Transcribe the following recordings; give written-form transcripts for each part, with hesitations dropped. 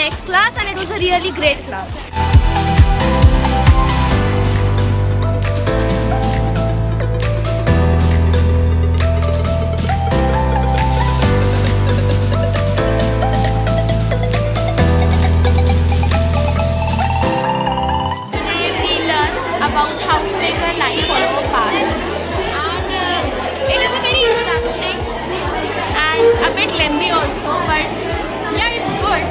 next class and it was a really great class. Today we learned about how to make a line follow a path, and it is a very interesting and a bit lengthy also, but yeah, it's good.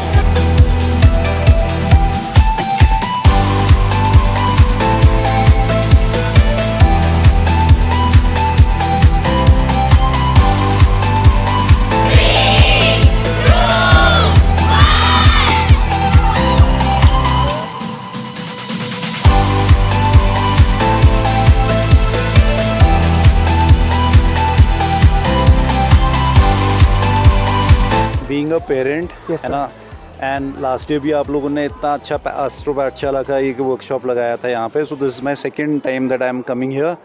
Being a parent Yes, है ना, and last year भी आप लोगों ने इतना अच्छा एस्ट्रोपाथशाला का एक वर्कशॉप लगाया था यहाँ पे, so this is my second time that I am coming here.